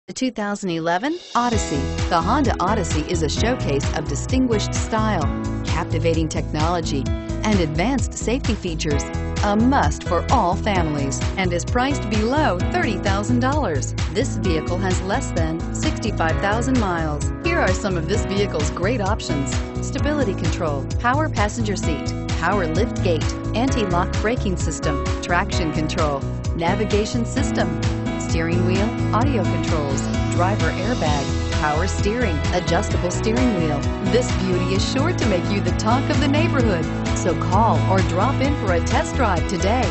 The 2011 Odyssey. The Honda Odyssey is a showcase of distinguished style, captivating technology, and advanced safety features. A must for all families and is priced below $30,000. This vehicle has less than 65,000 miles. Here are some of this vehicle's great options: stability control, power passenger seat, power lift gate, anti-lock braking system, traction control, navigation system, steering wheel audio controls, driver airbag, power steering, adjustable steering wheel. This beauty is sure to make you the talk of the neighborhood. So call or drop in for a test drive today.